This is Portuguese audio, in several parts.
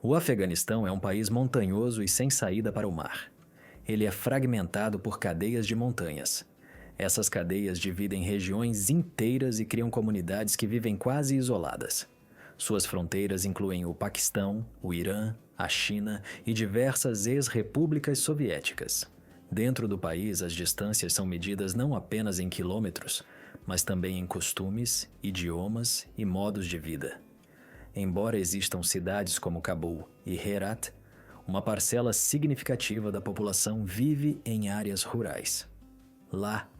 O Afeganistão é um país montanhoso e sem saída para o mar. Ele é fragmentado por cadeias de montanhas. Essas cadeias dividem regiões inteiras e criam comunidades que vivem quase isoladas. Suas fronteiras incluem o Paquistão, o Irã, a China e diversas ex-repúblicas soviéticas. Dentro do país, as distâncias são medidas não apenas em quilômetros, mas também em costumes, idiomas e modos de vida. Embora existam cidades como Cabul e Herat, uma parcela significativa da população vive em áreas rurais. Lá,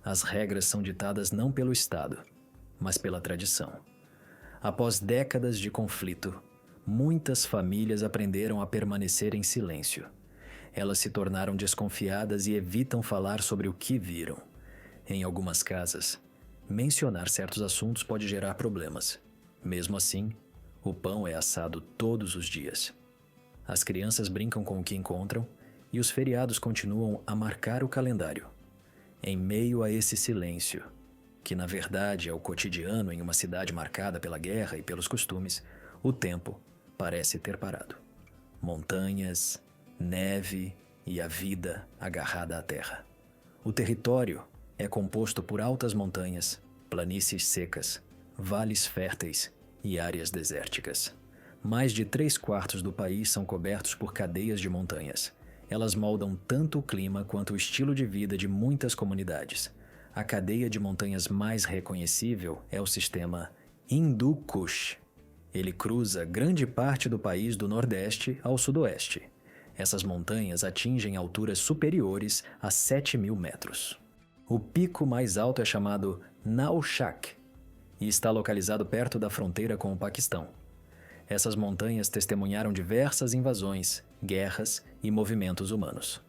as regras são ditadas não pelo Estado, mas pela tradição. Após décadas de conflito, muitas famílias aprenderam a permanecer em silêncio. Elas se tornaram desconfiadas e evitam falar sobre o que viram. Em algumas casas, mencionar certos assuntos pode gerar problemas. Mesmo assim, o pão é assado todos os dias. As crianças brincam com o que encontram e os feriados continuam a marcar o calendário. Em meio a esse silêncio, que na verdade é o cotidiano em uma cidade marcada pela guerra e pelos costumes, o tempo parece ter parado. Montanhas, neve e a vida agarrada à terra. O território é composto por altas montanhas, planícies secas, vales férteis e áreas desérticas. Mais de 3/4 do país são cobertos por cadeias de montanhas. Elas moldam tanto o clima quanto o estilo de vida de muitas comunidades. A cadeia de montanhas mais reconhecível é o sistema Hindu Kush. Ele cruza grande parte do país do nordeste ao sudoeste. Essas montanhas atingem alturas superiores a 7.000 metros. O pico mais alto é chamado Naushak e está localizado perto da fronteira com o Paquistão. Essas montanhas testemunharam diversas invasões, guerras e movimentos humanos.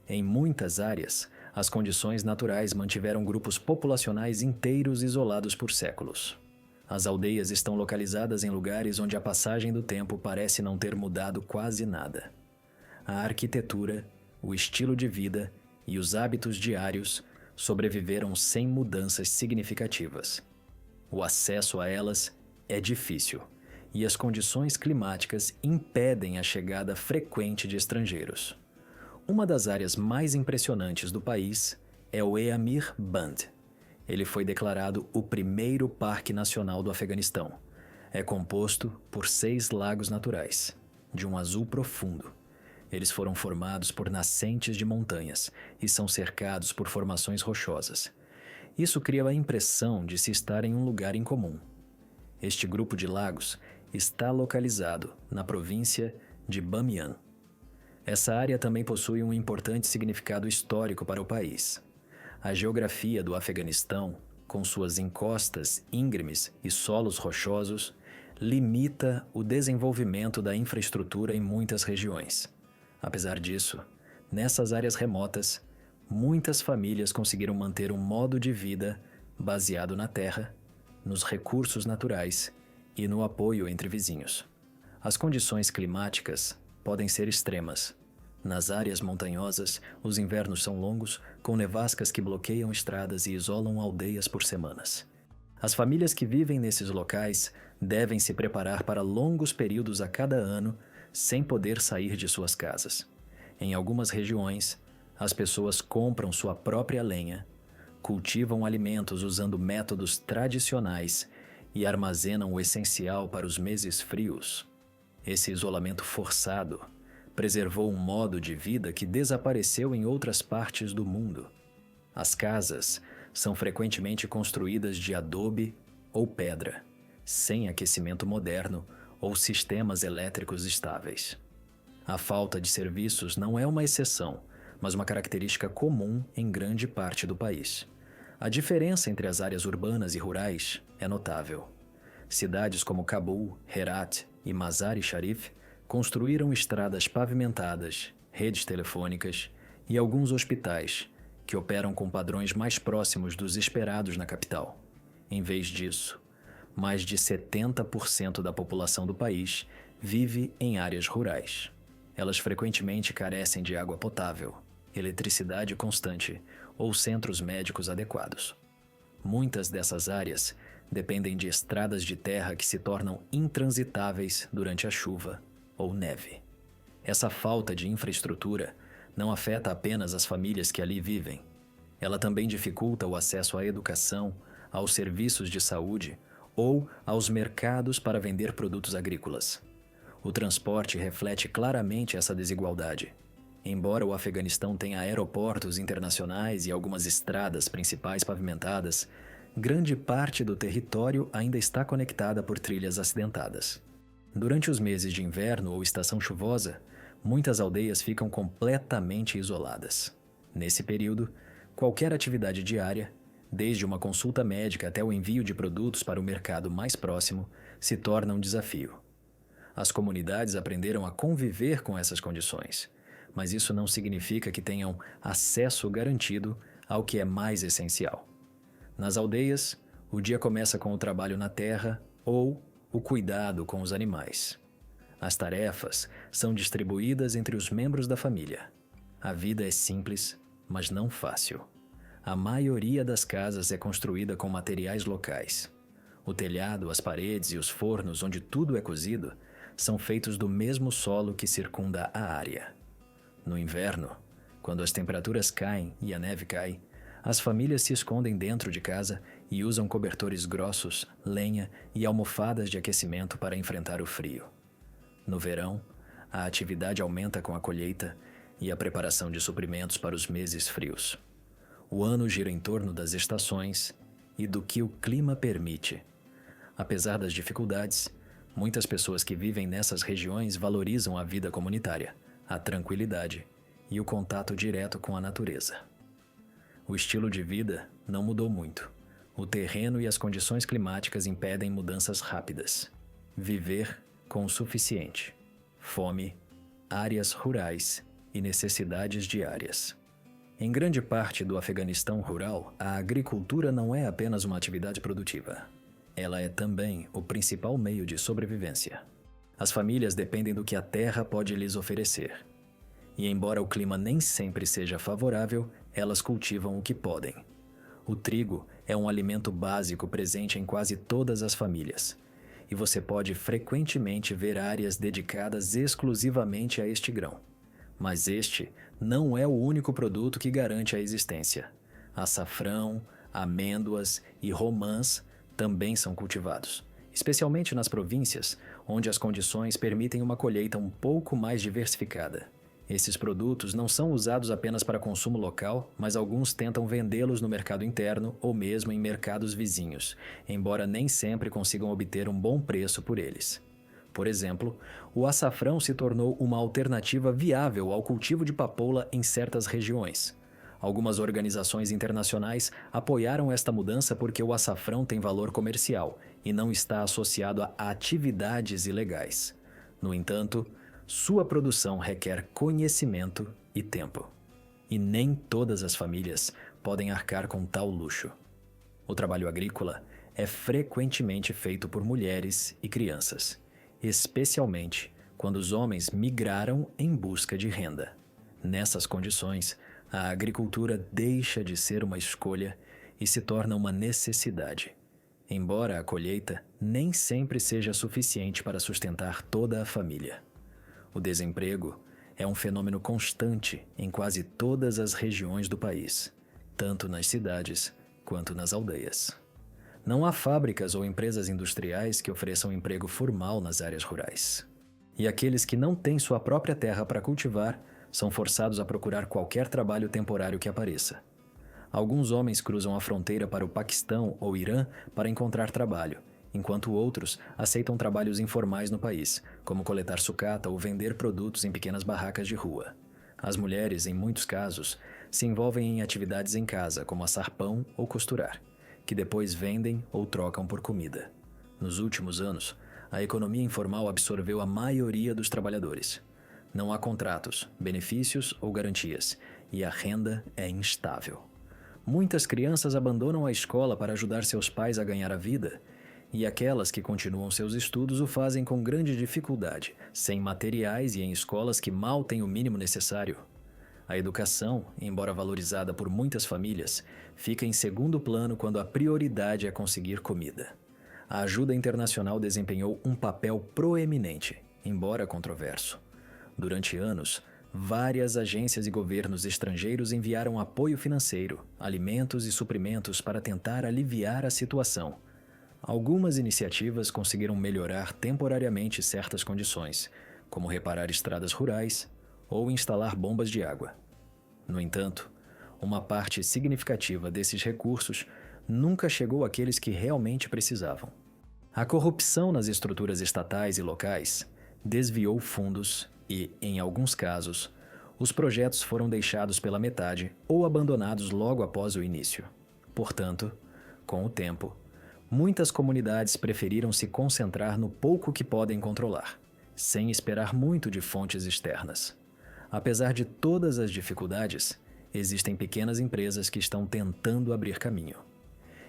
Em muitas áreas, as condições naturais mantiveram grupos populacionais inteiros isolados por séculos. As aldeias estão localizadas em lugares onde a passagem do tempo parece não ter mudado quase nada. A arquitetura, o estilo de vida e os hábitos diários sobreviveram sem mudanças significativas. O acesso a elas é difícil e as condições climáticas impedem a chegada frequente de estrangeiros. Uma das áreas mais impressionantes do país é o Eamir Band. Ele foi declarado o primeiro parque nacional do Afeganistão. É composto por 6 lagos naturais, de um azul profundo. Eles foram formados por nascentes de montanhas e são cercados por formações rochosas. Isso cria a impressão de se estar em um lugar incomum. Este grupo de lagos está localizado na província de Bamiyan. Essa área também possui um importante significado histórico para o país. A geografia do Afeganistão, com suas encostas íngremes e solos rochosos, limita o desenvolvimento da infraestrutura em muitas regiões. Apesar disso, nessas áreas remotas, muitas famílias conseguiram manter um modo de vida baseado na terra, nos recursos naturais e no apoio entre vizinhos. As condições climáticas podem ser extremas. Nas áreas montanhosas, os invernos são longos, com nevascas que bloqueiam estradas e isolam aldeias por semanas. As famílias que vivem nesses locais devem se preparar para longos períodos a cada ano, sem poder sair de suas casas. Em algumas regiões, as pessoas compram sua própria lenha, cultivam alimentos usando métodos tradicionais e armazenam o essencial para os meses frios. Esse isolamento forçado preservou um modo de vida que desapareceu em outras partes do mundo. As casas são frequentemente construídas de adobe ou pedra, sem aquecimento moderno ou sistemas elétricos estáveis. A falta de serviços não é uma exceção, mas uma característica comum em grande parte do país. A diferença entre as áreas urbanas e rurais é notável. Cidades como Cabul, Herat e Mazar-e-Sharif construíram estradas pavimentadas, redes telefônicas e alguns hospitais que operam com padrões mais próximos dos esperados na capital. Em vez disso, mais de 70% da população do país vive em áreas rurais. Elas frequentemente carecem de água potável, eletricidade constante ou centros médicos adequados. Muitas dessas áreas dependem de estradas de terra que se tornam intransitáveis durante a chuva ou neve. Essa falta de infraestrutura não afeta apenas as famílias que ali vivem. Ela também dificulta o acesso à educação, aos serviços de saúde ou aos mercados para vender produtos agrícolas. O transporte reflete claramente essa desigualdade. Embora o Afeganistão tenha aeroportos internacionais e algumas estradas principais pavimentadas, grande parte do território ainda está conectada por trilhas acidentadas. Durante os meses de inverno ou estação chuvosa, muitas aldeias ficam completamente isoladas. Nesse período, qualquer atividade diária, desde uma consulta médica até o envio de produtos para o mercado mais próximo, se torna um desafio. As comunidades aprenderam a conviver com essas condições, mas isso não significa que tenham acesso garantido ao que é mais essencial. Nas aldeias, o dia começa com o trabalho na terra ou o cuidado com os animais. As tarefas são distribuídas entre os membros da família. A vida é simples, mas não fácil. A maioria das casas é construída com materiais locais. O telhado, as paredes e os fornos onde tudo é cozido são feitos do mesmo solo que circunda a área. No inverno, quando as temperaturas caem e a neve cai, as famílias se escondem dentro de casa e usam cobertores grossos, lenha e almofadas de aquecimento para enfrentar o frio. No verão, a atividade aumenta com a colheita e a preparação de suprimentos para os meses frios. O ano gira em torno das estações e do que o clima permite. Apesar das dificuldades, muitas pessoas que vivem nessas regiões valorizam a vida comunitária, a tranquilidade e o contato direto com a natureza. O estilo de vida não mudou muito. O terreno e as condições climáticas impedem mudanças rápidas. Viver com o suficiente. Fome, áreas rurais e necessidades diárias. Em grande parte do Afeganistão rural, a agricultura não é apenas uma atividade produtiva. Ela é também o principal meio de sobrevivência. As famílias dependem do que a terra pode lhes oferecer. E embora o clima nem sempre seja favorável, elas cultivam o que podem. O trigo é um alimento básico presente em quase todas as famílias. E você pode frequentemente ver áreas dedicadas exclusivamente a este grão. Mas este não é o único produto que garante a existência. Açafrão, amêndoas e romãs também são cultivados, especialmente nas províncias, onde as condições permitem uma colheita um pouco mais diversificada. Esses produtos não são usados apenas para consumo local, mas alguns tentam vendê-los no mercado interno ou mesmo em mercados vizinhos, embora nem sempre consigam obter um bom preço por eles. Por exemplo, o açafrão se tornou uma alternativa viável ao cultivo de papoula em certas regiões. Algumas organizações internacionais apoiaram esta mudança porque o açafrão tem valor comercial e não está associado a atividades ilegais. No entanto, sua produção requer conhecimento e tempo. E nem todas as famílias podem arcar com tal luxo. O trabalho agrícola é frequentemente feito por mulheres e crianças, especialmente quando os homens migraram em busca de renda. Nessas condições, a agricultura deixa de ser uma escolha e se torna uma necessidade, embora a colheita nem sempre seja suficiente para sustentar toda a família. O desemprego é um fenômeno constante em quase todas as regiões do país, tanto nas cidades quanto nas aldeias. Não há fábricas ou empresas industriais que ofereçam emprego formal nas áreas rurais. E aqueles que não têm sua própria terra para cultivar são forçados a procurar qualquer trabalho temporário que apareça. Alguns homens cruzam a fronteira para o Paquistão ou Irã para encontrar trabalho, enquanto outros aceitam trabalhos informais no país, como coletar sucata ou vender produtos em pequenas barracas de rua. As mulheres, em muitos casos, se envolvem em atividades em casa, como assar pão ou costurar, que depois vendem ou trocam por comida. Nos últimos anos, a economia informal absorveu a maioria dos trabalhadores. Não há contratos, benefícios ou garantias, e a renda é instável. Muitas crianças abandonam a escola para ajudar seus pais a ganhar a vida, e aquelas que continuam seus estudos o fazem com grande dificuldade, sem materiais e em escolas que mal têm o mínimo necessário. A educação, embora valorizada por muitas famílias, fica em segundo plano quando a prioridade é conseguir comida. A ajuda internacional desempenhou um papel proeminente, embora controverso. Durante anos, várias agências e governos estrangeiros enviaram apoio financeiro, alimentos e suprimentos para tentar aliviar a situação. Algumas iniciativas conseguiram melhorar temporariamente certas condições, como reparar estradas rurais ou instalar bombas de água. No entanto, uma parte significativa desses recursos nunca chegou àqueles que realmente precisavam. A corrupção nas estruturas estatais e locais desviou fundos e, em alguns casos, os projetos foram deixados pela metade ou abandonados logo após o início. Portanto, com o tempo, muitas comunidades preferiram se concentrar no pouco que podem controlar, sem esperar muito de fontes externas. Apesar de todas as dificuldades, existem pequenas empresas que estão tentando abrir caminho.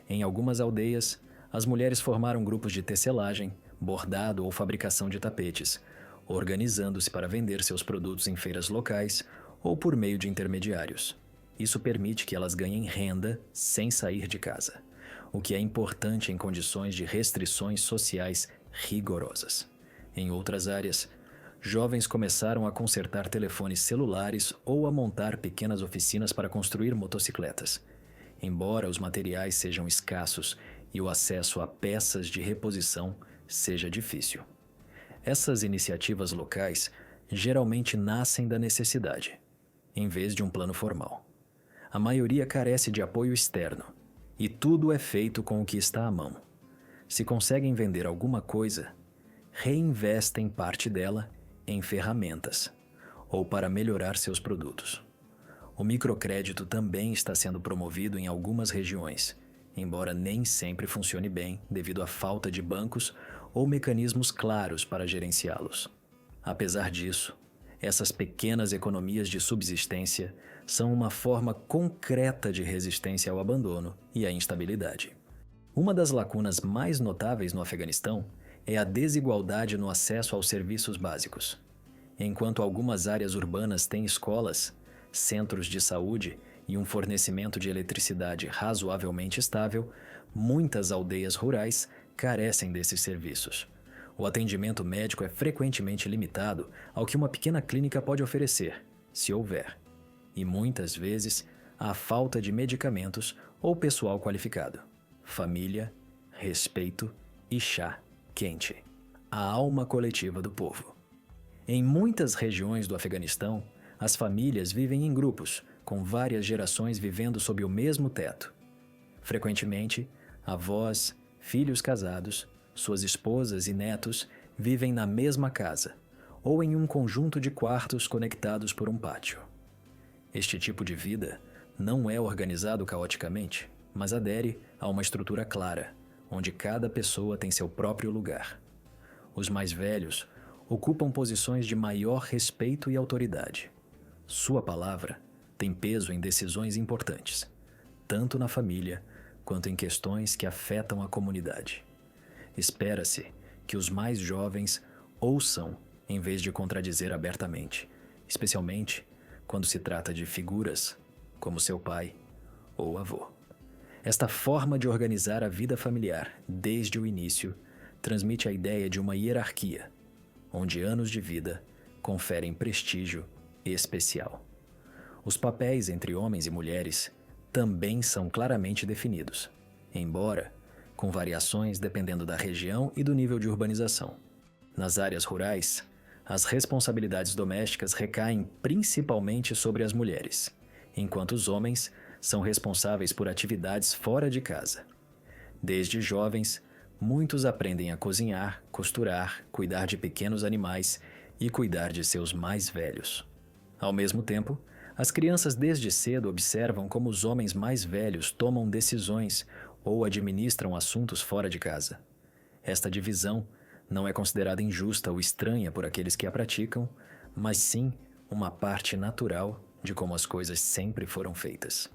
Em algumas aldeias, as mulheres formaram grupos de tecelagem, bordado ou fabricação de tapetes, organizando-se para vender seus produtos em feiras locais ou por meio de intermediários. Isso permite que elas ganhem renda sem sair de casa, o que é importante em condições de restrições sociais rigorosas. Em outras áreas, jovens começaram a consertar telefones celulares ou a montar pequenas oficinas para construir motocicletas. Embora os materiais sejam escassos e o acesso a peças de reposição seja difícil. Essas iniciativas locais geralmente nascem da necessidade, em vez de um plano formal. A maioria carece de apoio externo, e tudo é feito com o que está à mão. Se conseguem vender alguma coisa, reinvestem parte dela em ferramentas ou para melhorar seus produtos. O microcrédito também está sendo promovido em algumas regiões, embora nem sempre funcione bem devido à falta de bancos ou mecanismos claros para gerenciá-los. Apesar disso, essas pequenas economias de subsistência são uma forma concreta de resistência ao abandono e à instabilidade. Uma das lacunas mais notáveis no Afeganistão é a desigualdade no acesso aos serviços básicos. Enquanto algumas áreas urbanas têm escolas, centros de saúde e um fornecimento de eletricidade razoavelmente estável, muitas aldeias rurais carecem desses serviços. O atendimento médico é frequentemente limitado ao que uma pequena clínica pode oferecer, se houver, e muitas vezes há falta de medicamentos ou pessoal qualificado. Família, respeito e chá quente. A alma coletiva do povo. Em muitas regiões do Afeganistão, as famílias vivem em grupos, com várias gerações vivendo sob o mesmo teto. Frequentemente, avós, filhos casados, suas esposas e netos vivem na mesma casa, ou em um conjunto de quartos conectados por um pátio. Este tipo de vida não é organizado caoticamente, mas adere a uma estrutura clara, onde cada pessoa tem seu próprio lugar. Os mais velhos ocupam posições de maior respeito e autoridade. Sua palavra tem peso em decisões importantes, tanto na família quanto em questões que afetam a comunidade. Espera-se que os mais jovens ouçam em vez de contradizer abertamente, especialmente quando se trata de figuras como seu pai ou avô. Esta forma de organizar a vida familiar desde o início transmite a ideia de uma hierarquia, onde anos de vida conferem prestígio especial. Os papéis entre homens e mulheres também são claramente definidos, embora com variações dependendo da região e do nível de urbanização. Nas áreas rurais, as responsabilidades domésticas recaem principalmente sobre as mulheres, enquanto os homens são responsáveis por atividades fora de casa. Desde jovens, muitos aprendem a cozinhar, costurar, cuidar de pequenos animais e cuidar de seus mais velhos. Ao mesmo tempo, as crianças desde cedo observam como os homens mais velhos tomam decisões ou administram assuntos fora de casa. Esta divisão não é considerada injusta ou estranha por aqueles que a praticam, mas sim uma parte natural de como as coisas sempre foram feitas.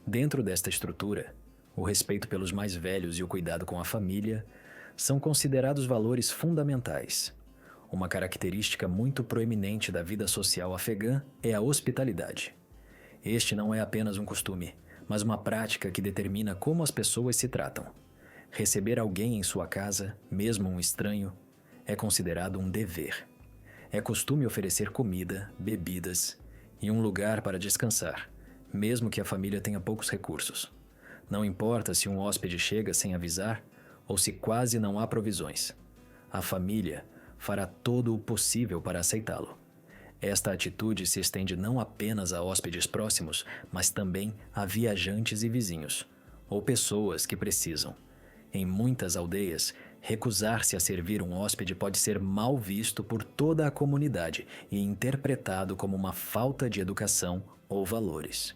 Dentro desta estrutura, o respeito pelos mais velhos e o cuidado com a família são considerados valores fundamentais. Uma característica muito proeminente da vida social afegã é a hospitalidade. Este não é apenas um costume, mas uma prática que determina como as pessoas se tratam. Receber alguém em sua casa, mesmo um estranho, é considerado um dever. É costume oferecer comida, bebidas e um lugar para descansar, mesmo que a família tenha poucos recursos. Não importa se um hóspede chega sem avisar ou se quase não há provisões. A família fará todo o possível para aceitá-lo. Esta atitude se estende não apenas a hóspedes próximos, mas também a viajantes e vizinhos, ou pessoas que precisam. Em muitas aldeias, recusar-se a servir um hóspede pode ser mal visto por toda a comunidade e interpretado como uma falta de educação ou valores.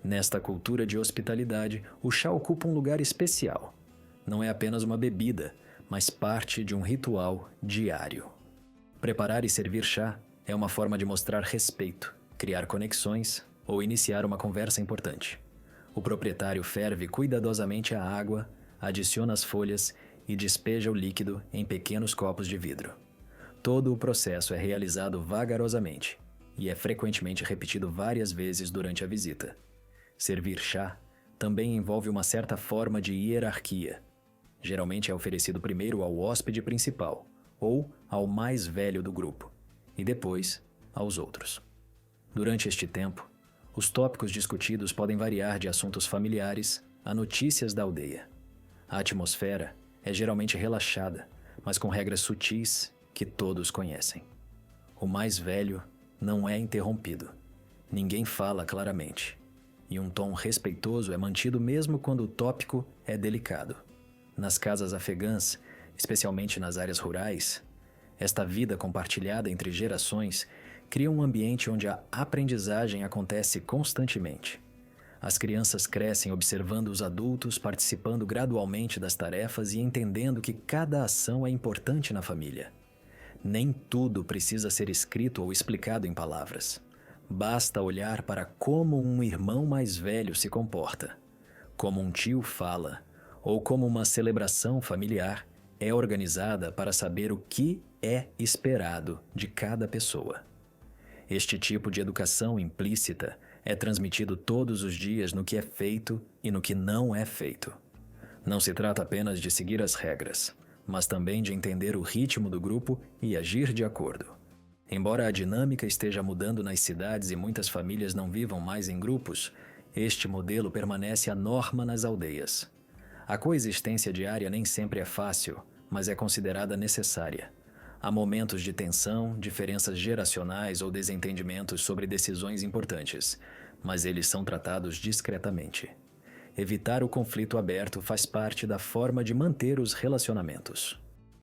Nesta cultura de hospitalidade, o chá ocupa um lugar especial. Não é apenas uma bebida, mas parte de um ritual diário. Preparar e servir chá é uma forma de mostrar respeito, criar conexões ou iniciar uma conversa importante. O proprietário ferve cuidadosamente a água, adiciona as folhas e despeja o líquido em pequenos copos de vidro. Todo o processo é realizado vagarosamente e é frequentemente repetido várias vezes durante a visita. Servir chá também envolve uma certa forma de hierarquia. Geralmente é oferecido primeiro ao hóspede principal ou ao mais velho do grupo, e depois aos outros. Durante este tempo, os tópicos discutidos podem variar de assuntos familiares a notícias da aldeia. A atmosfera é geralmente relaxada, mas com regras sutis que todos conhecem. O mais velho não é interrompido. Ninguém fala claramente. E um tom respeitoso é mantido mesmo quando o tópico é delicado. Nas casas afegãs, especialmente nas áreas rurais, esta vida compartilhada entre gerações cria um ambiente onde a aprendizagem acontece constantemente. As crianças crescem observando os adultos participando gradualmente das tarefas e entendendo que cada ação é importante na família. Nem tudo precisa ser escrito ou explicado em palavras. Basta olhar para como um irmão mais velho se comporta, como um tio fala, ou como uma celebração familiar é organizada para saber o que é esperado de cada pessoa. Este tipo de educação implícita é transmitido todos os dias no que é feito e no que não é feito. Não se trata apenas de seguir as regras, mas também de entender o ritmo do grupo e agir de acordo. Embora a dinâmica esteja mudando nas cidades e muitas famílias não vivam mais em grupos, este modelo permanece a norma nas aldeias. A coexistência diária nem sempre é fácil, mas é considerada necessária. Há momentos de tensão, diferenças geracionais ou desentendimentos sobre decisões importantes, mas eles são tratados discretamente. Evitar o conflito aberto faz parte da forma de manter os relacionamentos.